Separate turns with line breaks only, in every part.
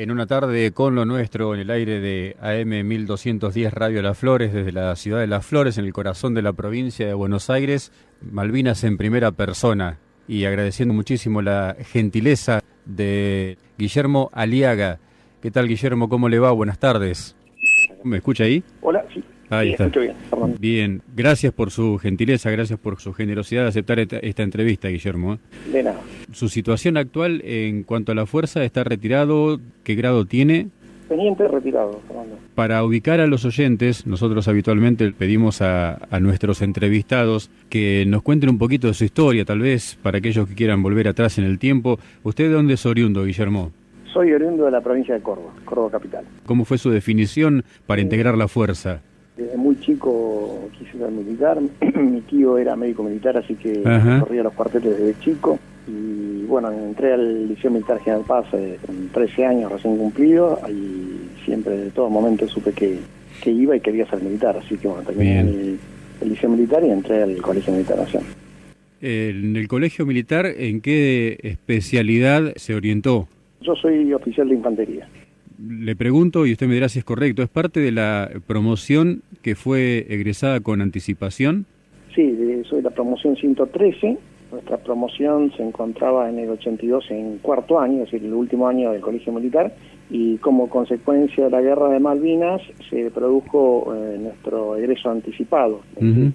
En una tarde con lo nuestro en el aire de AM 1210 Radio Las Flores, desde la ciudad de Las Flores, en el corazón de la provincia de Buenos Aires, Malvinas en primera persona, y agradeciendo muchísimo la gentileza de Guillermo Aliaga. ¿Qué tal, Guillermo? ¿Cómo le va? Buenas tardes. ¿Me escucha ahí?
Hola, sí.
Ahí está.
Escucho bien, Fernando.
Bien, gracias por su gentileza, gracias por su generosidad de aceptar esta entrevista, Guillermo.
De nada.
Su situación actual en cuanto a la fuerza, ¿está retirado? ¿Qué grado tiene?
Teniente retirado, Fernando.
Para ubicar a los oyentes, nosotros habitualmente pedimos a nuestros entrevistados que nos cuenten un poquito de su historia, tal vez para aquellos que quieran volver atrás en el tiempo. ¿Usted de dónde es oriundo, Guillermo?
Soy oriundo de la provincia de Córdoba, Córdoba capital.
¿Cómo fue su definición para integrar la fuerza?
Desde muy chico quise ser militar. Mi tío era médico militar, así que corría los cuarteles desde chico. Y bueno, entré al Liceo Militar General Paz con 13 años recién cumplido. Y siempre, de todo momento, supe que iba y quería ser militar. Así que bueno, terminé el Liceo Militar y entré al Colegio Militar Nacional.
En el Colegio Militar, ¿en qué especialidad se orientó?
Yo soy oficial de infantería.
Le pregunto, y usted me dirá si es correcto, ¿es parte de la promoción que fue egresada con anticipación?
Sí, soy la promoción 113. Nuestra promoción se encontraba en el 82 en cuarto año, es decir, el último año del Colegio Militar, y como consecuencia de la Guerra de Malvinas se produjo nuestro egreso anticipado.
Uh-huh.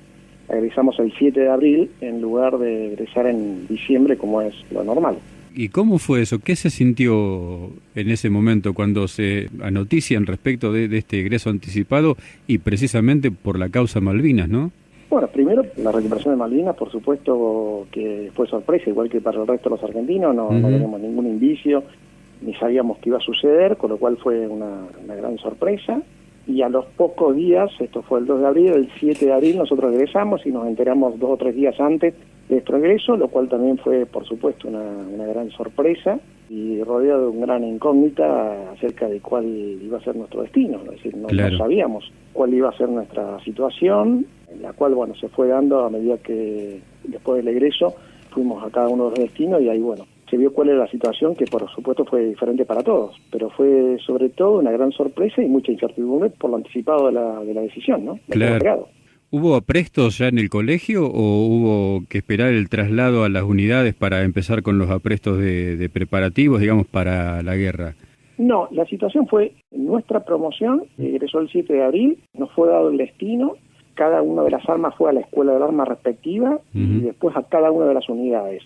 Egresamos el 7 de abril en lugar de egresar en diciembre como es lo normal.
¿Y cómo fue eso? ¿Qué se sintió en ese momento cuando se anotician respecto de este egreso anticipado y precisamente por la causa Malvinas, no?
Bueno, primero, la recuperación de Malvinas, por supuesto que fue sorpresa, igual que para el resto de los argentinos, no teníamos ningún indicio, ni sabíamos qué iba a suceder, con lo cual fue una gran sorpresa. Y a los pocos días, esto fue el 2 de abril, el 7 de abril nosotros regresamos y nos enteramos 2 o 3 días antes de nuestro regreso, lo cual también fue, por supuesto, una gran sorpresa y rodeado de una gran incógnita acerca de cuál iba a ser nuestro destino. Es decir, no sabíamos cuál iba a ser nuestra situación, en la cual, bueno, se fue dando a medida que después del egreso fuimos a cada uno de los destinos y ahí, bueno, se vio cuál era la situación, que por supuesto fue diferente para todos, pero fue sobre todo una gran sorpresa y mucha incertidumbre por lo anticipado de la decisión, ¿no?
Claro. ¿Hubo aprestos ya en el colegio o hubo que esperar el traslado a las unidades para empezar con los aprestos de preparativos, digamos, para la guerra?
No, la situación fue, nuestra promoción egresó el 7 de abril, nos fue dado el destino, cada una de las armas fue a la escuela del arma respectiva y después a cada una de las unidades.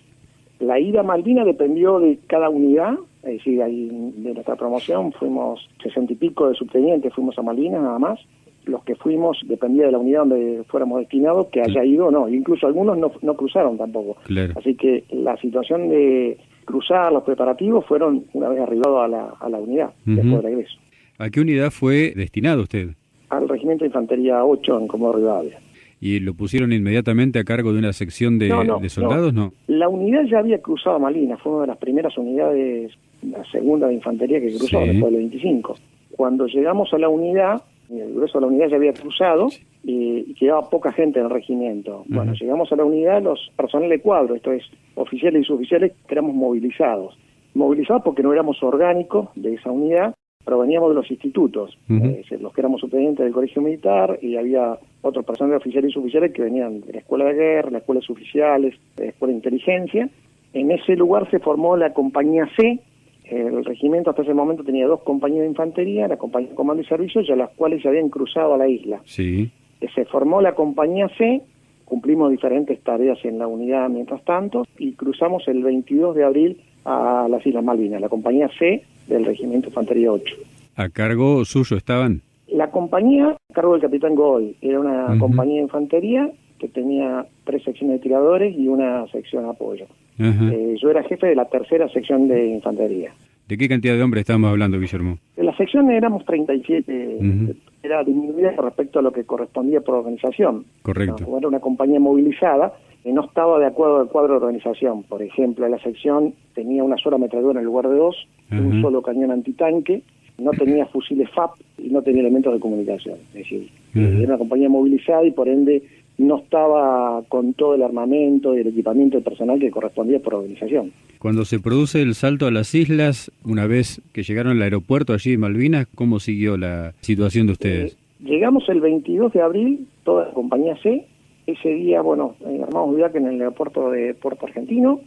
La ida a Malvinas dependió de cada unidad, es decir, ahí de nuestra promoción fuimos 60 y pico de subtenientes, fuimos a Malvinas nada más. Los que fuimos dependía de la unidad donde fuéramos destinados, que haya ido o no. Incluso algunos no cruzaron tampoco.
Claro.
Así que la situación de cruzar los preparativos fueron una vez arribado a la unidad, después del egreso.
¿A qué unidad fue destinado usted?
Al Regimiento de Infantería 8 en Comodoro Rivadavia.
¿Y lo pusieron inmediatamente a cargo de una sección de soldados? No.
La unidad ya había cruzado a Malvinas, fue una de las primeras unidades, la segunda de infantería que cruzó después del 25. Cuando llegamos a la unidad, el grueso de la unidad ya había cruzado y quedaba poca gente en el regimiento. Bueno, llegamos a la unidad, los personal de cuadro, esto es, oficiales y suboficiales, que éramos movilizados. Movilizados porque no éramos orgánicos de esa unidad, pero veníamos de los institutos, los que éramos subtenientes del Colegio Militar, y había otros personal de oficiales y suboficiales que venían de la Escuela de Guerra, la Escuela de Suboficiales, de la Escuela de Inteligencia. En ese lugar se formó la Compañía C. El regimiento hasta ese momento tenía 2 compañías de infantería, la compañía de comando y servicios, y a las cuales se habían cruzado a la isla.
Sí.
Se formó la compañía C, cumplimos diferentes tareas en la unidad mientras tanto, y cruzamos el 22 de abril a las Islas Malvinas, la compañía C del regimiento Infantería 8.
¿A cargo suyo estaban?
La compañía, a cargo del capitán Godoy, era una compañía de infantería que tenía 3 secciones de tiradores y una sección de apoyo. Yo era jefe de la tercera sección de infantería.
¿De qué cantidad de hombres estamos hablando, Guillermo?
En la sección éramos 37, era disminuida respecto a lo que correspondía por organización.
Correcto.
Como era una compañía movilizada, no estaba de acuerdo al cuadro de organización. Por ejemplo, la sección tenía una sola ametralladora en lugar de 2, un solo cañón antitanque, no tenía fusiles FAP y no tenía elementos de comunicación. Es decir, era una compañía movilizada y por ende no estaba con todo el armamento y el equipamiento del personal que correspondía por organización.
Cuando se produce el salto a las islas, una vez que llegaron al aeropuerto allí de Malvinas, ¿cómo siguió la situación de ustedes?
Llegamos el 22 de abril, toda la compañía C. Ese día, armamos viaje en el aeropuerto de Puerto Argentino.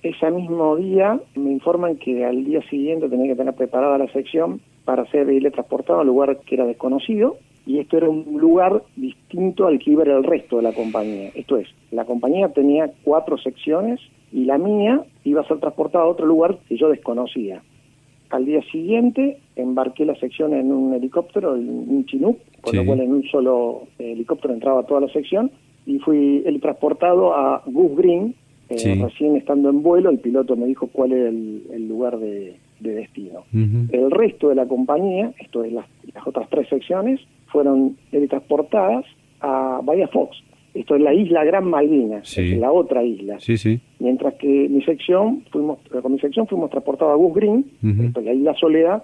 Ese mismo día me informan que al día siguiente tenía que tener preparada la sección para ser teletransportado a un lugar que era desconocido, y esto era un lugar distinto al que iba el resto de la compañía. Esto es, la compañía tenía 4 secciones y la mía iba a ser transportada a otro lugar que yo desconocía. Al día siguiente embarqué la sección en un helicóptero, un Chinook, con lo cual en un solo helicóptero entraba toda la sección, y fui transportado a Goose Green. Recién estando en vuelo, el piloto me dijo cuál era el lugar de destino. El resto de la compañía, esto es las otras 3 secciones, fueron teletransportadas a Bahía Fox. Esto es la isla Gran Malvina, es la otra isla. Mientras que con mi sección fuimos transportados a Goose Green, esto es la isla Soledad.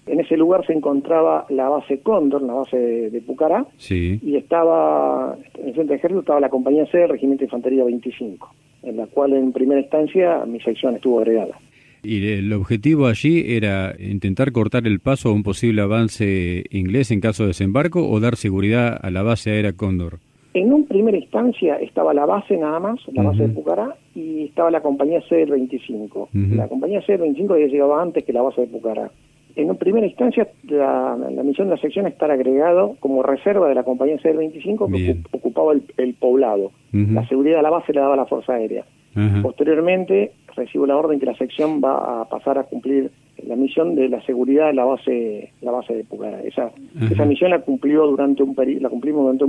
En ese lugar se encontraba la base Cóndor, la base de Pucará, y estaba, en el centro de ejército estaba la compañía C del Regimiento de Infantería 25, en la cual en primera instancia mi sección estuvo agregada.
¿Y el objetivo allí era intentar cortar el paso a un posible avance inglés en caso de desembarco o dar seguridad a la base aérea Cóndor?
En una primera instancia estaba la base nada más, la base de Pucará, y estaba la compañía C del 25. La compañía C del 25 había llegado antes que la base de Pucará. En una primera instancia, la misión de la sección es estar agregado como reserva de la compañía C del 25 que ocupaba el poblado. La seguridad de la base la daba la Fuerza Aérea. Posteriormente, recibo la orden que la sección va a pasar a cumplir la misión de la seguridad de la base de Pucará. Esa misión la cumplimos durante un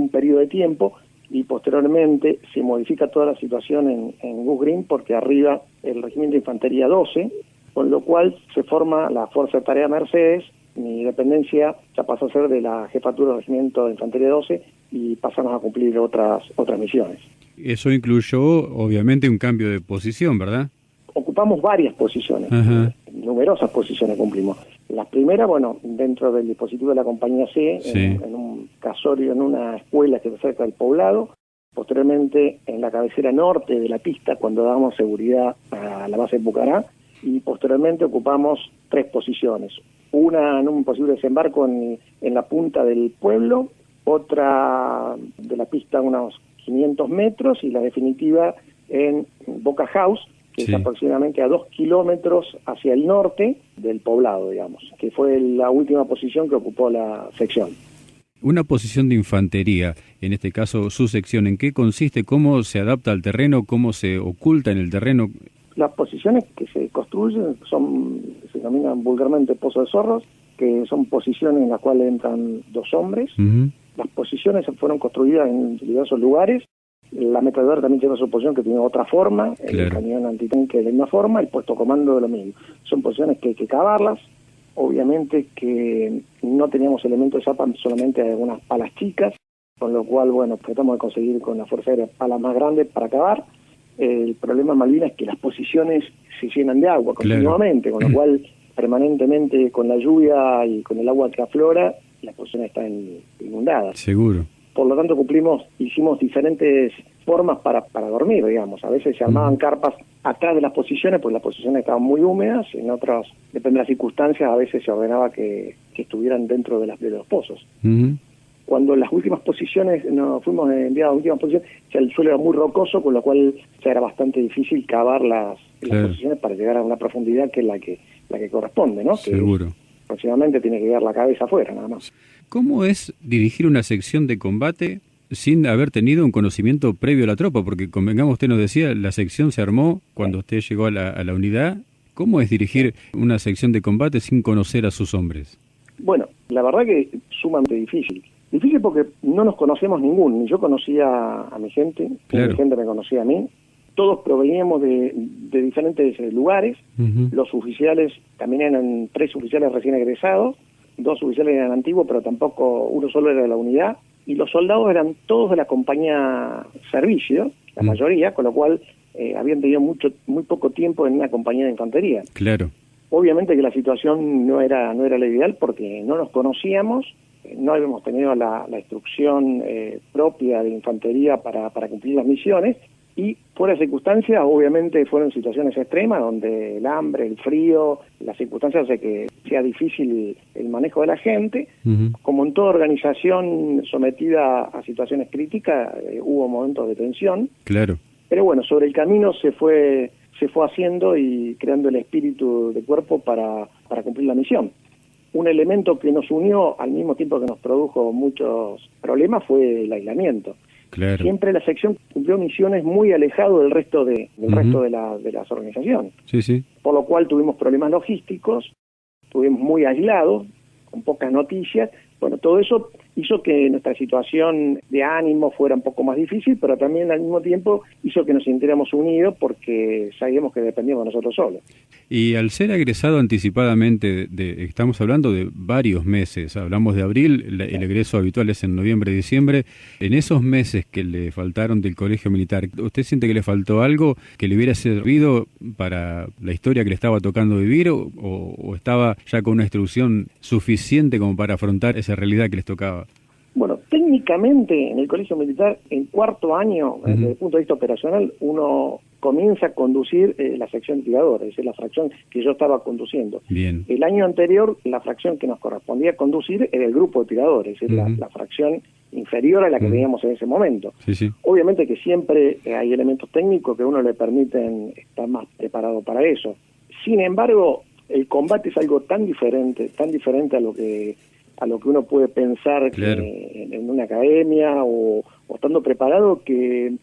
periodo de tiempo, y posteriormente se modifica toda la situación en Goose Green, porque arriba el Regimiento de Infantería 12, con lo cual se forma la Fuerza de Tarea Mercedes. Mi dependencia ya pasó a ser de la Jefatura del Regimiento de Infantería 12 y pasamos a cumplir otras misiones.
Eso incluyó, obviamente, un cambio de posición, ¿verdad?
Ocupamos varias posiciones, numerosas posiciones cumplimos. Las primeras, dentro del dispositivo de la compañía C, en un casorio, en una escuela que está cerca del poblado. Posteriormente, en la cabecera norte de la pista, cuando dábamos seguridad a la base de Pucará. Y posteriormente ocupamos 3 posiciones. Una en un posible desembarco en la punta del pueblo, otra de la pista a unos 500 metros, y la definitiva en Boca House, que es aproximadamente a 2 kilómetros hacia el norte del poblado, digamos, que fue la última posición que ocupó la sección.
Una posición de infantería, en este caso su sección, ¿en qué consiste? ¿Cómo se adapta al terreno? ¿Cómo se oculta en el terreno?
Las posiciones que se construyen se denominan vulgarmente pozos de zorros, que son posiciones en las cuales entran 2 hombres. Las posiciones fueron construidas en diversos lugares. La ametralladora también tiene su posición que tiene otra forma, el cañón antitanque de la misma forma, el puesto comando de lo mismo. Son posiciones que hay que cavarlas. Obviamente que no teníamos elementos de zapa, solamente algunas palas chicas, con lo cual, tratamos de conseguir con la Fuerza Aérea palas más grandes para cavar. El problema en Malvinas es que las posiciones se llenan de agua continuamente, con lo cual permanentemente con la lluvia y con el agua que aflora, las posiciones están inundadas.
Seguro.
Por lo tanto hicimos diferentes formas para dormir, digamos. A veces se armaban carpas atrás de las posiciones, pues las posiciones estaban muy húmedas, en otras, depende de las circunstancias, a veces se ordenaba que estuvieran dentro de los pozos. Cuando las últimas posiciones, nos fuimos enviados a últimas posiciones, ya el suelo era muy rocoso, con lo cual ya era bastante difícil cavar las posiciones para llegar a una profundidad que es la que corresponde, ¿no?
Seguro.
Que aproximadamente tiene que quedar la cabeza afuera, nada más.
¿Cómo es dirigir una sección de combate sin haber tenido un conocimiento previo a la tropa? Porque, convengamos, usted nos decía, la sección se armó cuando usted llegó a la unidad. ¿Cómo es dirigir una sección de combate sin conocer a sus hombres?
Bueno, la verdad que es sumamente difícil. Difícil porque no nos conocemos ninguno. Ni yo conocía a mi gente, ni mi gente me conocía a mí. Todos proveníamos de diferentes lugares. Los oficiales también eran 3 oficiales recién egresados, 2 oficiales eran antiguos, pero tampoco uno solo era de la unidad. Y los soldados eran todos de la compañía servicio, la mayoría, con lo cual habían tenido muy poco tiempo en una compañía de infantería.
Claro.
Obviamente que la situación no era la ideal porque no nos conocíamos. no habíamos tenido la instrucción propia de infantería para cumplir las misiones, y por las circunstancias, obviamente fueron situaciones extremas donde el hambre, el frío, las circunstancias hace que sea difícil el manejo de la gente. Como en toda organización sometida a situaciones críticas, hubo momentos de tensión.
Claro.
Pero bueno, sobre el camino se fue haciendo y creando el espíritu de cuerpo para cumplir la misión. Un elemento que nos unió al mismo tiempo que nos produjo muchos problemas fue el aislamiento.
Claro.
Siempre la sección cumplió misiones muy alejado del resto del resto de las organizaciones.
Sí, sí.
Por lo cual tuvimos problemas logísticos, estuvimos muy aislados, con pocas noticias. Bueno, todo eso hizo que nuestra situación de ánimo fuera un poco más difícil, pero también al mismo tiempo hizo que nos sintiéramos unidos porque sabíamos que dependíamos de nosotros solos.
Y al ser egresado anticipadamente, estamos hablando de varios meses, hablamos de abril, el egreso habitual es en noviembre, diciembre, en esos meses que le faltaron del colegio militar, ¿usted siente que le faltó algo que le hubiera servido para la historia que le estaba tocando vivir o estaba ya con una instrucción suficiente como para afrontar esa realidad que les tocaba?
Bueno, técnicamente en el colegio militar, en cuarto año, desde el punto de vista operacional, uno comienza a conducir la sección tiradora, es decir, la fracción que yo estaba conduciendo.
Bien.
El año anterior, la fracción que nos correspondía conducir era el grupo de tiradores, es decir, la fracción inferior a la que teníamos en ese momento.
Sí, sí.
Obviamente que siempre hay elementos técnicos que a uno le permiten estar más preparado para eso. Sin embargo, el combate es algo tan diferente a lo que uno puede pensar,
claro,
en una academia o estando preparado, que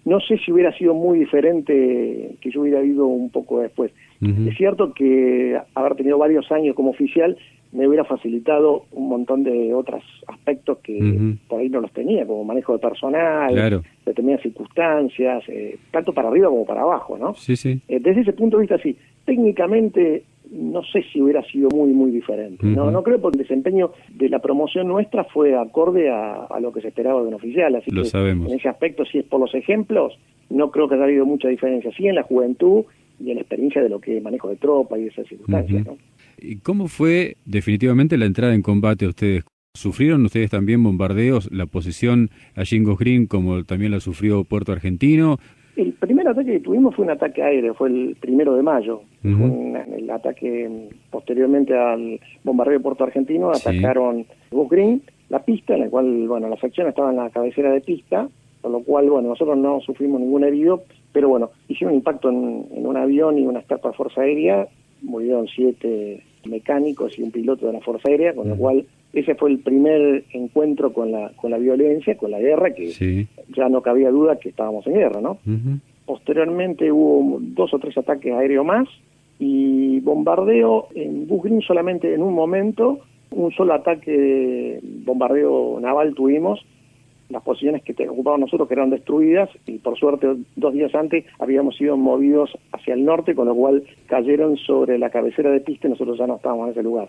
no sé si hubiera sido muy diferente que yo hubiera ido un poco después. Es cierto que haber tenido varios años como oficial me hubiera facilitado un montón de otros aspectos que por ahí no los tenía, como manejo de personal,
claro,
determinadas circunstancias, tanto para arriba como para abajo, ¿no?
Sí, sí.
Desde ese punto de vista, sí. Técnicamente, no sé si hubiera sido muy diferente. No creo, porque el desempeño de la promoción nuestra fue acorde a lo que se esperaba de un oficial. Así
lo
que
sabemos.
En ese aspecto, si es por los ejemplos, no creo que haya habido mucha diferencia. Sí en la juventud y en la experiencia de lo que es manejo de tropa y esas circunstancias, ¿no?
¿Y cómo fue definitivamente la entrada en combate a ustedes? ¿Sufrieron ustedes también bombardeos, la posición allí en Goose Green, como también la sufrió Puerto Argentino?
El primer ataque que tuvimos fue un ataque aéreo, fue el 1 de mayo. Fue el ataque posteriormente al bombardeo de Puerto Argentino, atacaron Goose Green, la pista, en la cual, bueno, la sección estaba en la cabecera de pista, por lo cual, bueno, nosotros no sufrimos ningún herido, pero bueno, hicieron un impacto en un avión y una estatua de Fuerza Aérea, murieron 7 mecánicos y un piloto de la Fuerza Aérea, con lo cual ese fue el primer encuentro con la violencia, con la guerra, que ya no cabía duda que estábamos en guerra, ¿no? Posteriormente hubo 2 o 3 ataques aéreos más y bombardeo en Goose Green solamente en un momento, un solo ataque de bombardeo naval tuvimos. Las posiciones que ocupábamos nosotros quedaron destruidas y por suerte 2 días antes habíamos sido movidos hacia el norte, con lo cual cayeron sobre la cabecera de pista y nosotros ya no estábamos en ese lugar.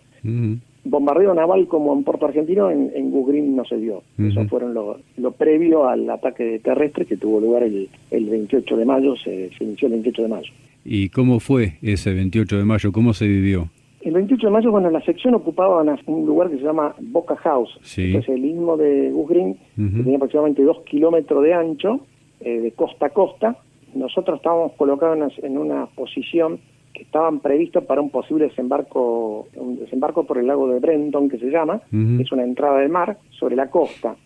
Bombardeo naval como en Puerto Argentino en Goose Green no se dio. Eso fueron lo previo al ataque terrestre que tuvo lugar el 28 de mayo, se inició el 28 de mayo.
¿Y cómo fue ese 28 de mayo? ¿Cómo se vivió?
El 28 de mayo, bueno, la sección ocupaba un lugar que se llama Boca House, que es el istmo de Goose Green, que tenía aproximadamente 2 kilómetros de ancho, de costa a costa. Nosotros estábamos colocados en una posición que estaban previstos para un posible desembarco por el lago de Brenton, que se llama, que es una entrada del mar sobre la costa.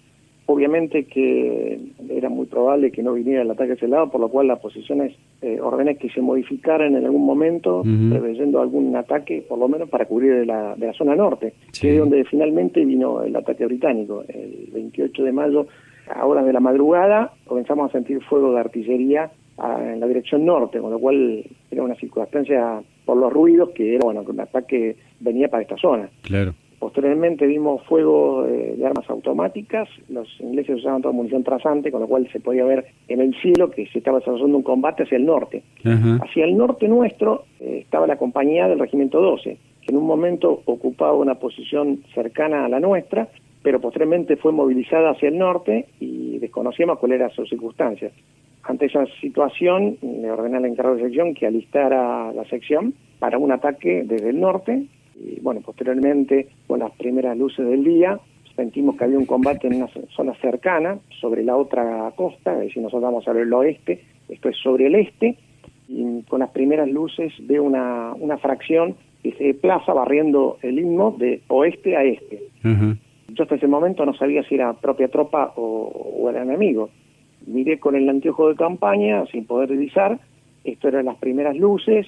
Obviamente que era muy probable que no viniera el ataque a ese lado, por lo cual las posiciones ordené que se modificaran en algún momento, preveyendo algún ataque, por lo menos para cubrir de la zona norte, que es donde finalmente vino el ataque británico. El 28 de mayo, a horas de la madrugada, comenzamos a sentir fuego de artillería en la dirección norte, con lo cual era una circunstancia por los ruidos que era, bueno, que un ataque venía para esta zona.
Claro.
Posteriormente vimos fuego de armas automáticas, los ingleses usaban toda munición trasante, con lo cual se podía ver en el cielo que se estaba desarrollando un combate hacia el norte. Hacia el norte nuestro estaba la compañía del Regimiento 12, que en un momento ocupaba una posición cercana a la nuestra, pero posteriormente fue movilizada hacia el norte y desconocíamos cuál era su circunstancia. Ante esa situación, le ordené al encargado de sección que alistara la sección para un ataque desde el norte. Y bueno, posteriormente, con las primeras luces del día, sentimos que había un combate en una zona cercana, sobre la otra costa, es decir, nosotros vamos al oeste, esto es sobre el este, y con las primeras luces veo una fracción que se desplaza barriendo el istmo de oeste a este.
Ajá.
Yo hasta ese momento no sabía si era propia tropa o era enemigo. Miré con el anteojo de campaña, sin poder divisar, esto eran las primeras luces,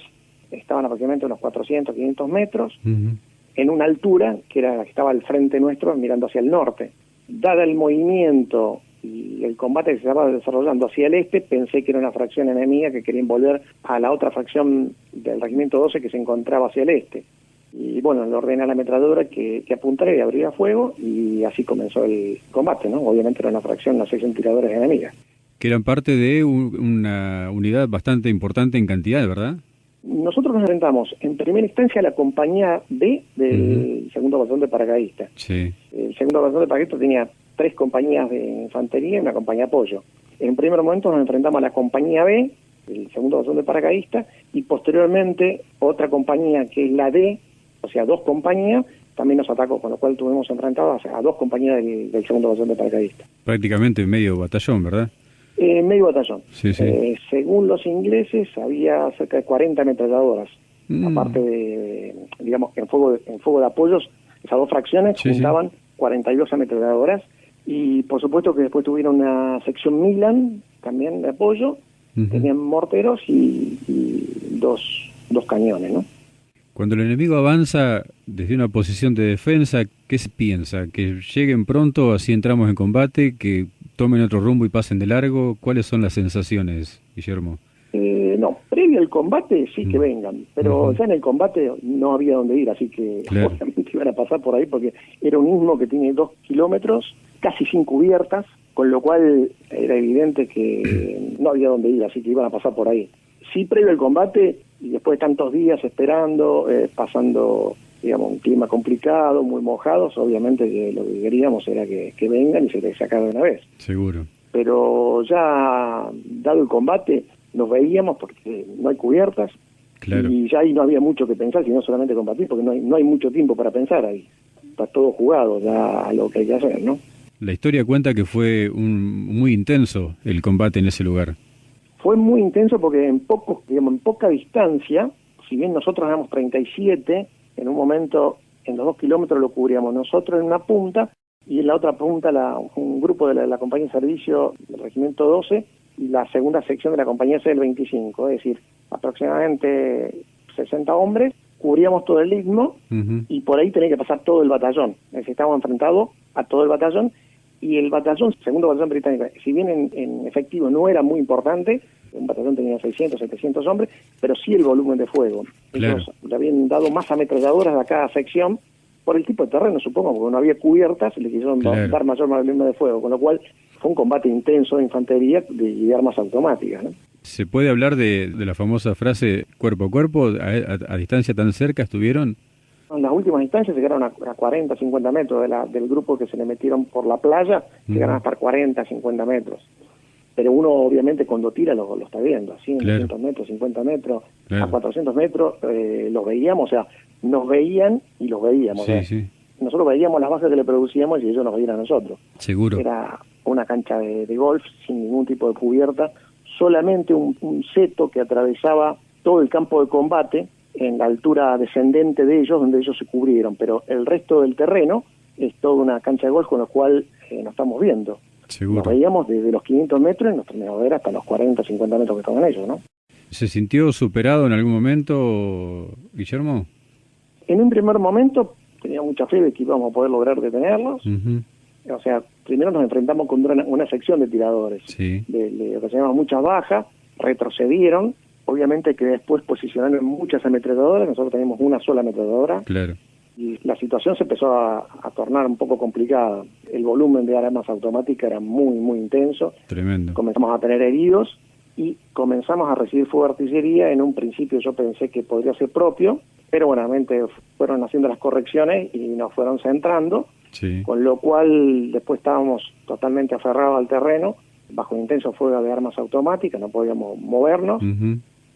estaban aproximadamente unos 400, 500 metros, en una altura que era la que estaba al frente nuestro, mirando hacia el norte. Dada el movimiento y el combate que se estaba desarrollando hacia el este, pensé que era una fracción enemiga que quería envolver a la otra fracción del regimiento 12 que se encontraba hacia el este. Y bueno, le ordené a la ametralladora que apuntara y abriera fuego, y así comenzó el combate, ¿no? Obviamente era una fracción, una sección tiradores enemigas.
Que eran parte de una unidad bastante importante en cantidad, ¿verdad?
Nosotros nos enfrentamos en primera instancia a la compañía B del segundo batallón de paracaidistas.
Sí.
El segundo batallón de paracaidistas tenía 3 compañías de infantería y una compañía de apoyo. En primer momento nos enfrentamos a la compañía B, el segundo batallón de paracaidistas, y posteriormente otra compañía que es la D, o sea, 2 compañías, también nos atacó, con lo cual tuvimos enfrentados a 2 compañías del segundo batallón de paracaidistas.
Prácticamente medio batallón, ¿verdad?
Medio batallón.
Sí, sí.
Según los ingleses, había cerca de 40 ametralladoras. Aparte de, digamos, en fuego de apoyos, esas 2 fracciones juntaban 42 ametralladoras. Y por supuesto que después tuvieron una sección Milan, también de apoyo. Tenían morteros y 2 cañones, ¿no?
Cuando el enemigo avanza desde una posición de defensa, ¿qué se piensa? ¿Que lleguen pronto, así entramos en combate, que tomen otro rumbo y pasen de largo? ¿Cuáles son las sensaciones, Guillermo?
No, previo al combate sí que vengan, pero ya en el combate no había dónde ir, así que obviamente iban a pasar por ahí porque era un istmo que tiene 2 kilómetros, casi sin cubiertas, con lo cual era evidente que no había dónde ir, así que iban a pasar por ahí. Sí, previo al combate, y después de tantos días esperando, pasando, digamos, un clima complicado, muy mojados, obviamente que lo que queríamos era que vengan y se les sacara de una vez.
Seguro.
Pero ya, dado el combate, nos veíamos porque no hay cubiertas,
claro.
Y ya ahí no había mucho que pensar, sino solamente combatir, porque no hay mucho tiempo para pensar ahí. Está todo jugado ya a lo que hay que hacer, ¿no?
La historia cuenta que fue muy intenso el combate en ese lugar.
Fue muy intenso porque en poca distancia, si bien nosotros éramos 37, en un momento en los 2 kilómetros lo cubríamos nosotros en una punta, y en la otra punta un grupo de la compañía de servicio del regimiento 12 y la segunda sección de la compañía C del 25, es decir, aproximadamente 60 hombres, cubríamos todo el istmo y por ahí tenía que pasar todo el batallón. Es decir, estábamos enfrentados a todo el batallón, y el batallón, segundo batallón británico, si bien en efectivo no era muy importante, un batallón tenía 600, 700 hombres, pero sí el volumen de fuego.
Claro.
Ellos le habían dado más ametralladoras a cada sección por el tipo de terreno, supongo, porque no había cubiertas, le quisieron dar mayor volumen de fuego, con lo cual fue un combate intenso de infantería y de armas automáticas, ¿no?
¿Se puede hablar de la famosa frase cuerpo a cuerpo? ¿A distancia tan cerca estuvieron?
En las últimas instancias llegaron a 40, 50 metros del grupo que se le metieron por la playa, llegaron a estar 40, 50 metros. Pero uno obviamente cuando tira lo está viendo, a 100, 200 metros, 50 metros, a 400 metros, los veíamos, o sea, nos veían y los veíamos.
Sí.
Nosotros veíamos las bajas que le producíamos y ellos nos veían a nosotros.
Seguro.
Era una cancha de golf sin ningún tipo de cubierta, solamente un seto que atravesaba todo el campo de combate en la altura descendente de ellos, donde ellos se cubrieron, pero el resto del terreno es toda una cancha de golf, con lo cual nos estamos viendo.
Seguro.
Nos veíamos desde los 500 metros y nos terminamos de ver hasta los 40, 50 metros que estaban ellos, ¿no?
¿Se sintió superado en algún momento, Guillermo?
En un primer momento tenía mucha fe de que íbamos a poder lograr detenerlos. O sea, primero nos enfrentamos con una sección de tiradores.
Sí.
Le ocasionamos muchas bajas, retrocedieron. Obviamente que después posicionaron muchas ametralladoras, nosotros teníamos una sola ametralladora.
Claro.
Y la situación se empezó a tornar un poco complicada. El volumen de armas automáticas era muy intenso.
Tremendo.
Comenzamos a tener heridos y comenzamos a recibir fuego de artillería. En un principio yo pensé que podría ser propio, pero buenamente fueron haciendo las correcciones y nos fueron centrando, con lo cual después estábamos totalmente aferrados al terreno, bajo intenso fuego de armas automáticas, no podíamos movernos,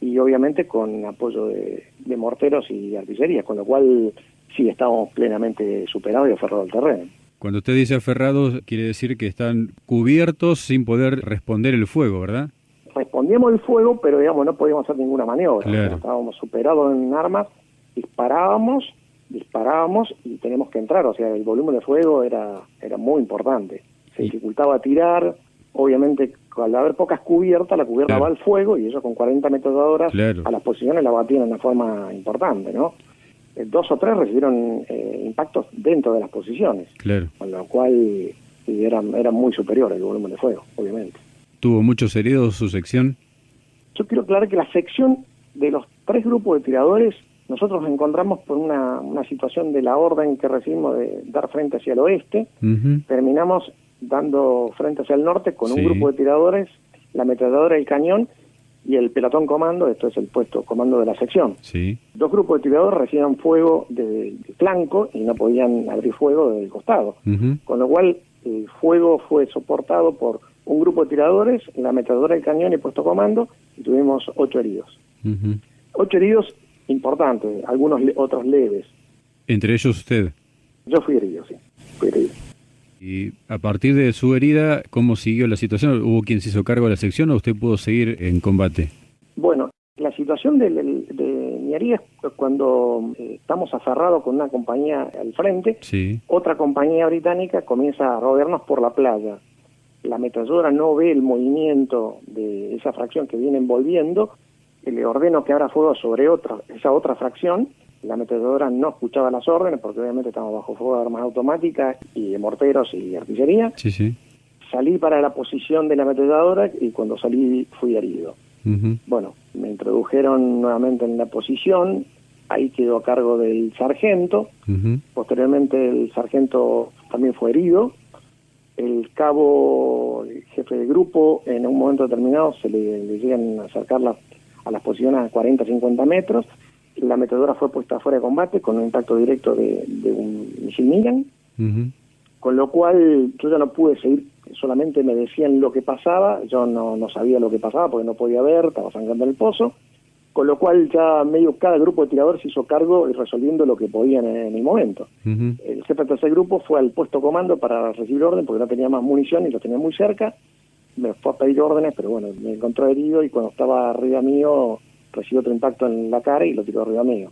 y obviamente con apoyo de morteros y artillería, con lo cual sí estábamos plenamente superados y aferrados al terreno.
Cuando usted dice aferrados, quiere decir que están cubiertos sin poder responder el fuego, ¿verdad?
Respondíamos el fuego, pero digamos no podíamos hacer ninguna maniobra.
Claro.
O sea, estábamos superados en armas, disparábamos y teníamos que entrar. O sea, el volumen de fuego era muy importante. Se dificultaba tirar. Obviamente, al haber pocas cubiertas, la cubierta va al fuego y ellos con 40 ametralladoras a las posiciones la batían de una forma importante, ¿no? 2 o 3 recibieron impactos dentro de las posiciones, con lo cual era muy superior el volumen de fuego, obviamente.
¿Tuvo muchos heridos su sección?
Yo quiero aclarar que la sección de los 3 grupos de tiradores, nosotros nos encontramos por una situación de la orden que recibimos de dar frente hacia el oeste. Terminamos dando frente hacia el norte con un grupo de tiradores, la ametralladora, el cañón y el pelotón comando. Esto es el puesto comando de la sección. 2 grupos de tiradores recibían fuego de flanco y no podían abrir fuego del costado, con lo cual el fuego fue soportado por un grupo de tiradores, la ametralladora, el cañón y el puesto comando, y tuvimos 8 heridos. 8 heridos importantes, algunos otros leves.
¿Entre ellos usted?
Yo fui herido, sí, fui herido.
Y a partir de su herida, ¿cómo siguió la situación? ¿Hubo quien se hizo cargo de la sección o usted pudo seguir en combate?
Bueno, la situación de mi herida es cuando estamos aferrados con una compañía al frente, otra compañía británica comienza a rodearnos por la playa. La ametralladora no ve el movimiento de esa fracción que viene envolviendo, le ordeno que abra fuego sobre esa otra fracción. La ametralladora no escuchaba las órdenes porque obviamente estamos bajo fuego de armas automáticas y de morteros y artillería. Salí para la posición de la ametralladora y cuando salí fui herido. Bueno, me introdujeron nuevamente en la posición, ahí quedó a cargo del sargento. Posteriormente el sargento también fue herido. El cabo, el jefe de grupo, en un momento determinado se le llegan a acercar a las posiciones a 40-50 metros. La ametralladora fue puesta fuera de combate con un impacto directo de un misil Miran, con lo cual yo ya no pude seguir, solamente me decían lo que pasaba, yo no sabía lo que pasaba porque no podía ver, estaba sangrando en el pozo, con lo cual ya medio cada grupo de tiradores se hizo cargo y resolviendo lo que podían en el momento. El jefe del tercer grupo fue al puesto comando para recibir orden porque no tenía más munición y lo tenía muy cerca, me fue a pedir órdenes, pero bueno, me encontró herido y cuando estaba arriba mío recibió otro impacto en la cara y lo tiró arriba mío.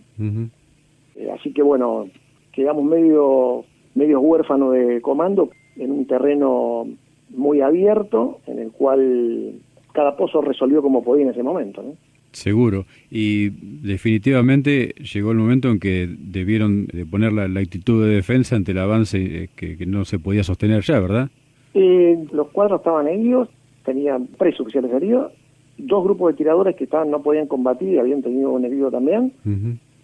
Así que bueno, quedamos medio huérfanos de comando en un terreno muy abierto, en el cual cada pozo resolvió como podía en ese momento, ¿no?
Seguro. Y definitivamente llegó el momento en que debieron de poner la actitud de defensa ante el avance que no se podía sostener ya, ¿verdad?
Los cuadros estaban heridos, tenían 3 oficiales heridos, 2 grupos de tiradores que no podían combatir y habían tenido un herido también.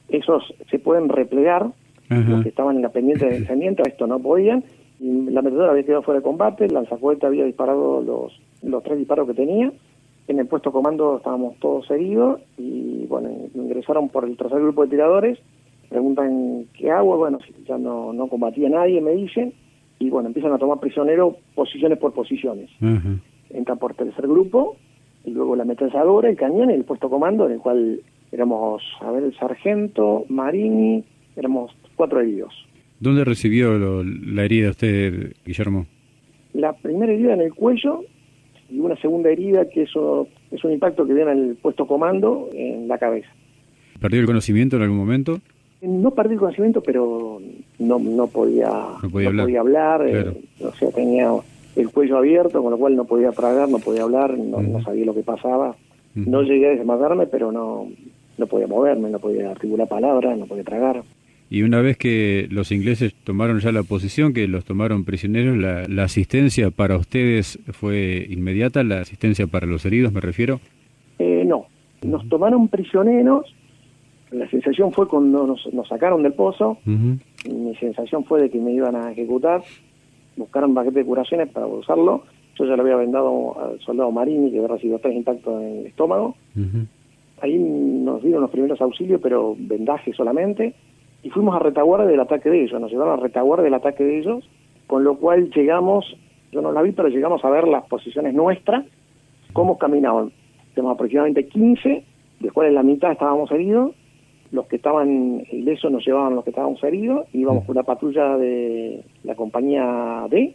Esos se pueden replegar, los que estaban en la pendiente de descendiente, esto no podían. Y la ametralladora había quedado fuera de combate, el lanzacohete había disparado los 3 disparos que tenía. En el puesto comando estábamos todos heridos y bueno, ingresaron por el tercer grupo de tiradores, preguntan qué hago, bueno, ya no combatía nadie, me dicen, y bueno, empiezan a tomar prisioneros posiciones por posiciones. Entran por tercer grupo, y luego la ametralladora, el cañón y el puesto comando, en el cual éramos, el sargento, Marini, éramos 4 heridos.
¿Dónde recibió la herida usted, Guillermo?
La primera herida en el cuello y una segunda herida que eso es un impacto que viene al puesto comando en la cabeza.
¿Perdió el conocimiento en algún momento?
No perdí el conocimiento, pero no podía hablar,
claro.
O sea, tenía el cuello abierto, con lo cual no podía tragar, no podía hablar, no sabía lo que pasaba. No llegué a desmayarme, pero no podía moverme, no podía articular palabras, no podía tragar.
Y una vez que los ingleses tomaron ya la posición, que los tomaron prisioneros, ¿la asistencia para ustedes fue inmediata? ¿La asistencia para los heridos, me refiero?
No, nos tomaron prisioneros. La sensación fue cuando nos sacaron del pozo. Mi sensación fue de que me iban a ejecutar. Buscaron paquete de curaciones para usarlo. Yo ya le había vendado al soldado Marini, que había recibido 3 impactos en el estómago. Ahí nos dieron los primeros auxilios, pero vendaje solamente. Y fuimos a retaguardia del ataque de ellos, nos llevaron a retaguardia del ataque de ellos, con lo cual llegamos, yo no la vi, pero llegamos a ver las posiciones nuestras, cómo caminaban. Tenemos aproximadamente 15, de los cuales la mitad estábamos heridos, los que estaban ilesos nos llevaban los que estábamos heridos, íbamos con la patrulla de la compañía D,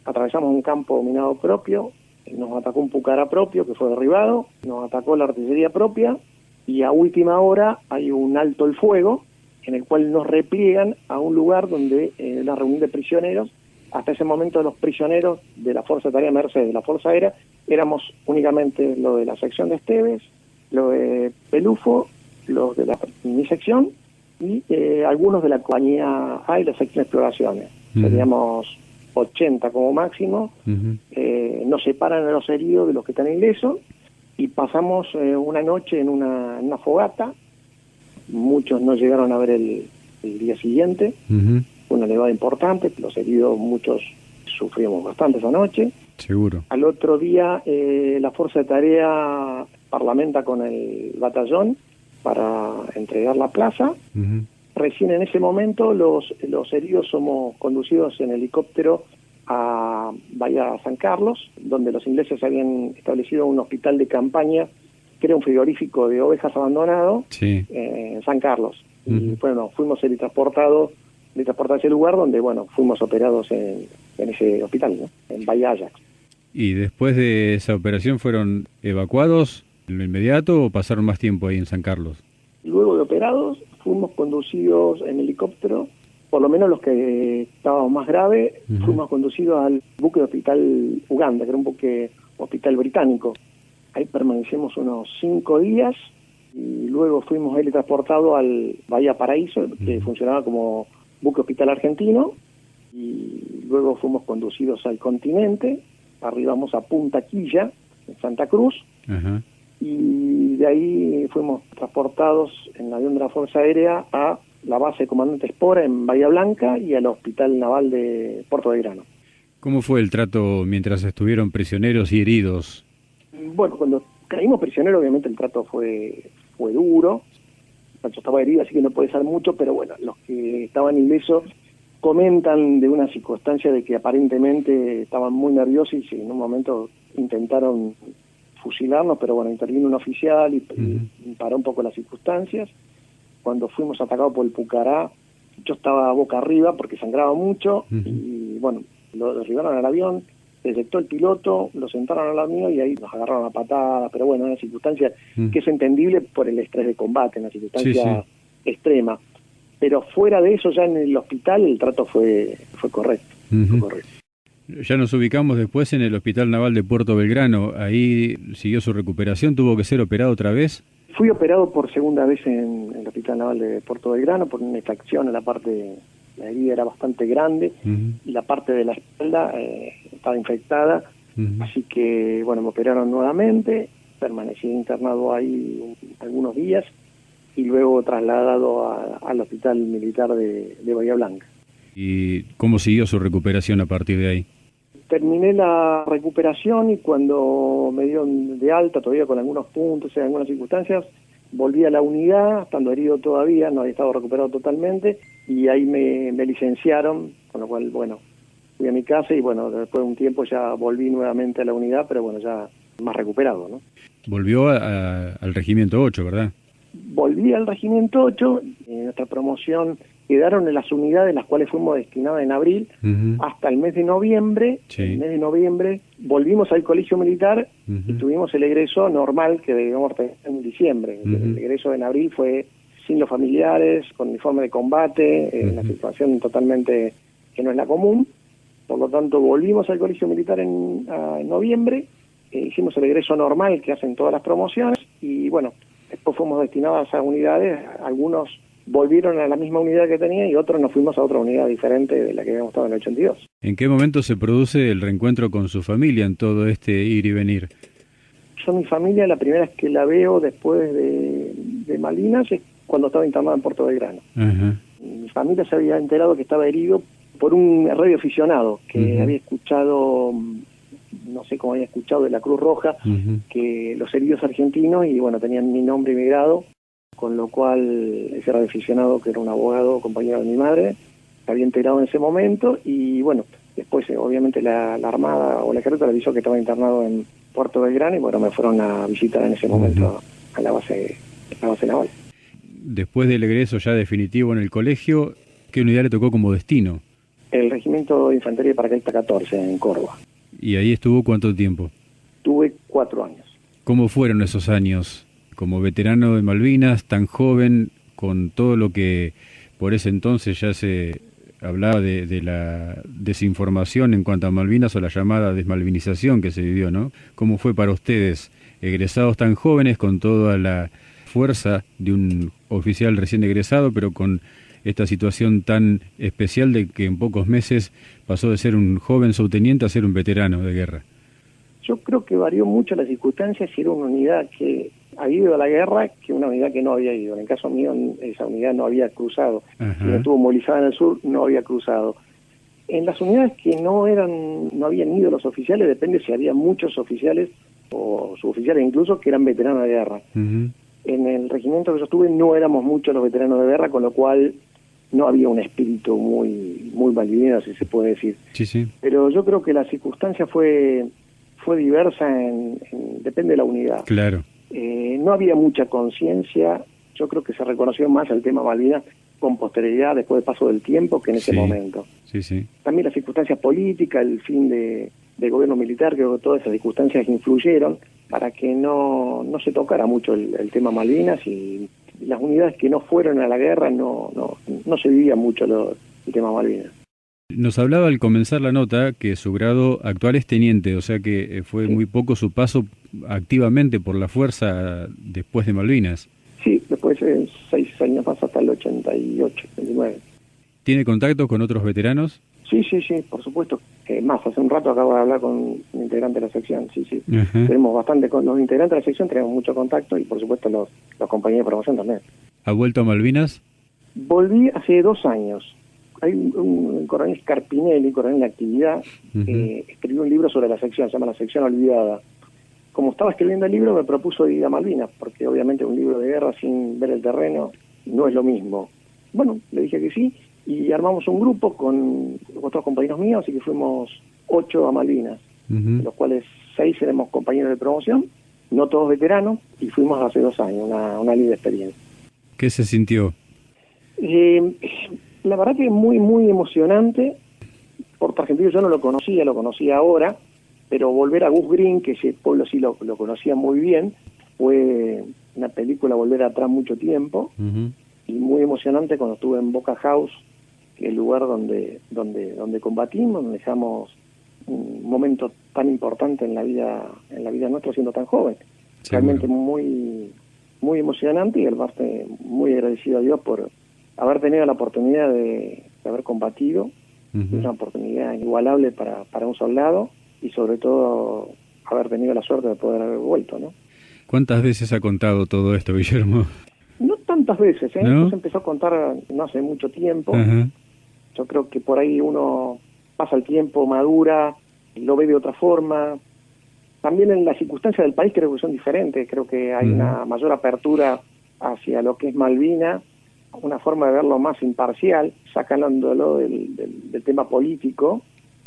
atravesamos un campo minado propio, nos atacó un pucará propio que fue derribado, nos atacó la artillería propia y a última hora hay un alto el fuego en el cual nos repliegan a un lugar donde una reunión de prisioneros. Hasta ese momento los prisioneros de la Fuerza de Tarea Mercedes, de la Fuerza Aérea, éramos únicamente lo de la sección de Esteves, lo de Pelufo, los de mi sección y algunos de la compañía A y la sección de exploraciones. Seríamos 80 como máximo. Nos separan a los heridos de los que están ilesos y pasamos una noche en una fogata. Muchos no llegaron a ver el día siguiente. Una nevada importante, los heridos muchos sufrimos bastante esa noche.
Seguro.
Al otro día la Fuerza de Tarea parlamenta con el batallón para entregar la plaza. Recién en ese momento los heridos somos conducidos en helicóptero a Bahía San Carlos, donde los ingleses habían establecido un hospital de campaña, que era un frigorífico de ovejas abandonado, en San Carlos. Y bueno, fuimos teletransportados a ese lugar donde, bueno, fuimos operados en ese hospital, ¿no? En Bahía Ajax.
¿Y después de esa operación fueron evacuados en lo inmediato o pasaron más tiempo ahí en San Carlos?
Luego de operados, fuimos conducidos en helicóptero, por lo menos los que estábamos más graves, fuimos conducidos al buque de Hospital Uganda, que era un buque hospital británico. Ahí permanecimos unos 5 días y luego fuimos teletransportados al Bahía Paraíso, que funcionaba como buque hospital argentino, y luego fuimos conducidos al continente, arribamos a Punta Quilla, en Santa Cruz, y de ahí fuimos transportados en el avión de la Fuerza Aérea a la base de Comandante Espora en Bahía Blanca y al Hospital Naval de Puerto Belgrano.
¿Cómo fue el trato mientras estuvieron prisioneros y heridos?
Bueno, cuando caímos prisioneros obviamente el trato fue duro. Yo estaba herido, así que no puede ser mucho, pero bueno, los que estaban ilesos comentan de una circunstancia de que aparentemente estaban muy nerviosos y en un momento intentaron fusilarnos, pero bueno, intervino un oficial y paró un poco las circunstancias. Cuando fuimos atacados por el pucará, yo estaba boca arriba porque sangraba mucho y bueno, lo derribaron al avión, se eyectó el piloto, lo sentaron al lado mío y ahí nos agarraron a patadas, pero bueno, una circunstancia que es entendible por el estrés de combate, una circunstancia extrema. Pero fuera de eso, ya en el hospital el trato fue correcto. Fue correcto.
Ya nos ubicamos después en el Hospital Naval de Puerto Belgrano. Ahí siguió su recuperación, tuvo que ser operado otra vez.
Fui operado por segunda vez en el Hospital Naval de Puerto Belgrano por una extracción en la parte, la herida era bastante grande y la parte de la espalda estaba infectada, así que bueno, me operaron nuevamente, permanecí internado ahí algunos días y luego trasladado al Hospital Militar de Bahía Blanca.
¿Y cómo siguió su recuperación a partir de ahí?
Terminé la recuperación y cuando me dieron de alta, todavía con algunos puntos en algunas circunstancias, volví a la unidad, estando herido todavía, no había estado recuperado totalmente, y ahí me licenciaron, con lo cual, bueno, fui a mi casa y bueno, después de un tiempo ya volví nuevamente a la unidad, pero bueno, ya más recuperado, ¿no?
Volvió al Regimiento 8, ¿verdad?
Volví al Regimiento 8, en nuestra promoción quedaron en las unidades las cuales fuimos destinados en abril hasta el mes de noviembre. El mes de noviembre volvimos al colegio militar y tuvimos el egreso normal que debíamos tener en diciembre. El egreso en abril fue sin los familiares, con uniforme de combate, en una situación totalmente que no es la común. Por lo tanto, volvimos al colegio militar en noviembre, hicimos el egreso normal que hacen todas las promociones y bueno, después fuimos destinados a esas unidades, algunos volvieron a la misma unidad que tenía y otros nos fuimos a otra unidad diferente de la que habíamos estado en el 82.
¿En qué momento se produce el reencuentro con su familia en todo este ir y venir?
Yo mi familia, la primera vez que la veo después de Malvinas es cuando estaba internado en Puerto Belgrano. Mi familia se había enterado que estaba herido por un radioaficionado que había escuchado, no sé cómo había escuchado de la Cruz Roja, que los heridos argentinos, y bueno, tenían mi nombre y mi grado, con lo cual ese radioaficionado, que era un abogado, compañero de mi madre, se había enterado en ese momento y bueno, después obviamente la Armada o la Ejército le avisó que estaba internado en Puerto Belgrano y bueno, me fueron a visitar en ese momento a la base naval.
después del egreso ya definitivo en el colegio, ¿qué unidad le tocó como destino?
El Regimiento de Infantería de Paracaidista 14 en Córdoba.
¿Y ahí estuvo cuánto tiempo?
Tuve 4 años.
¿Cómo fueron esos años como veterano de Malvinas, tan joven, con todo lo que por ese entonces ya se hablaba de la desinformación en cuanto a Malvinas o la llamada desmalvinización que se vivió, ¿no? ¿Cómo fue para ustedes, egresados tan jóvenes, con toda la fuerza de un oficial recién egresado, pero con esta situación tan especial de que en pocos meses pasó de ser un joven subteniente a ser un veterano de guerra?
Yo creo que varió mucho las circunstancias si era una unidad que había ido a la guerra que una unidad que no había ido. En el caso mío, esa unidad no había cruzado. Quien estuvo movilizada en el sur no había cruzado. En las unidades que no habían ido los oficiales, depende si había muchos oficiales o suboficiales incluso que eran veteranos de guerra. En el regimiento que yo estuve no éramos muchos los veteranos de guerra, con lo cual no había un espíritu muy malvinero, si se puede decir.
Sí.
Pero yo creo que la circunstancia fue diversa, depende de la unidad.
Claro.
No había mucha conciencia. Yo creo que se reconoció más el tema Malvinas con posterioridad, después del paso del tiempo, que en ese momento.
Sí.
También las circunstancias políticas, el fin del gobierno militar, creo que todas esas circunstancias influyeron para que no se tocara mucho el tema Malvinas, y las unidades que no fueron a la guerra no se vivía mucho el tema Malvinas.
Nos hablaba al comenzar la nota que su grado actual es teniente, o sea que fue muy poco su paso activamente por la fuerza después de Malvinas. Sí,
después 6 años más, hasta el 88, 89.
¿Tiene contacto con otros veteranos?
Sí, por supuesto. Más, hace un rato acabo de hablar con un integrante de la sección, sí. Tenemos bastante, con los integrantes de la sección tenemos mucho contacto, y por supuesto los compañeros de promoción también.
¿Ha vuelto a Malvinas?
Volví hace 2 años. Hay un coronel Carpinelli, coronel de actividad, escribió un libro sobre la sección, se llama La Sección Olvidada. Como estaba escribiendo el libro, me propuso ir a Malvinas, porque obviamente un libro de guerra sin ver el terreno no es lo mismo. Bueno, le dije que sí, y armamos un grupo con otros compañeros míos, así que fuimos 8 a Malvinas, de los cuales 6 éramos compañeros de promoción, no todos veteranos, y fuimos hace 2 años, una linda experiencia.
¿Qué se sintió?
La verdad que muy emocionante. Puerto Argentino yo no lo conocía ahora, pero volver a Goose Green, que ese pueblo sí lo conocía muy bien, fue una película volver atrás mucho tiempo, y muy emocionante cuando estuve en Boca House, que es el lugar donde combatimos, donde dejamos un momento tan importante en la vida nuestra siendo tan joven. Realmente muy emocionante, y el parte muy agradecido a Dios por haber tenido la oportunidad de haber combatido. Es una oportunidad inigualable para un soldado, y sobre todo haber tenido la suerte de poder haber vuelto, ¿no?
¿Cuántas veces ha contado todo esto, Guillermo?
No tantas veces,
¿No?
Esto se empezó a contar no hace mucho tiempo. Yo creo que por ahí uno pasa el tiempo, madura, lo ve de otra forma. También en las circunstancias del país creo que son diferentes. Creo que hay una mayor apertura hacia lo que es Malvinas, una forma de verlo más imparcial, sacándolo del tema político,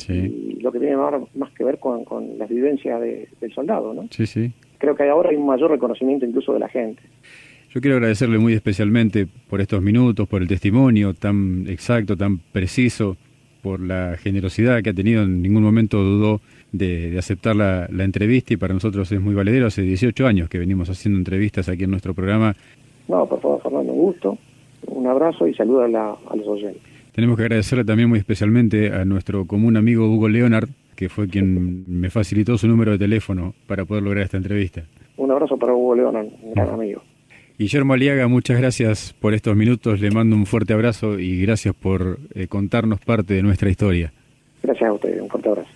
y lo que tiene más que ver con las vivencias del soldado, ¿no?
Sí.
Creo que ahora hay un mayor reconocimiento incluso de la gente.
Yo quiero agradecerle muy especialmente por estos minutos, por el testimonio tan exacto, tan preciso, por la generosidad que ha tenido. En ningún momento dudó de aceptar la entrevista, y para nosotros es muy valedero. Hace 18 años que venimos haciendo entrevistas aquí en nuestro programa.
No, por favor, Fernando, un gusto. Un abrazo y saludo a los oyentes.
Tenemos que agradecerle también muy especialmente a nuestro común amigo Hugo Leonard, que fue quien me facilitó su número de teléfono para poder lograr esta entrevista.
Un abrazo para Hugo Leonard, un gran amigo.
Guillermo Aliaga, muchas gracias por estos minutos, le mando un fuerte abrazo y gracias por contarnos parte de nuestra historia.
Gracias a ustedes, un fuerte abrazo.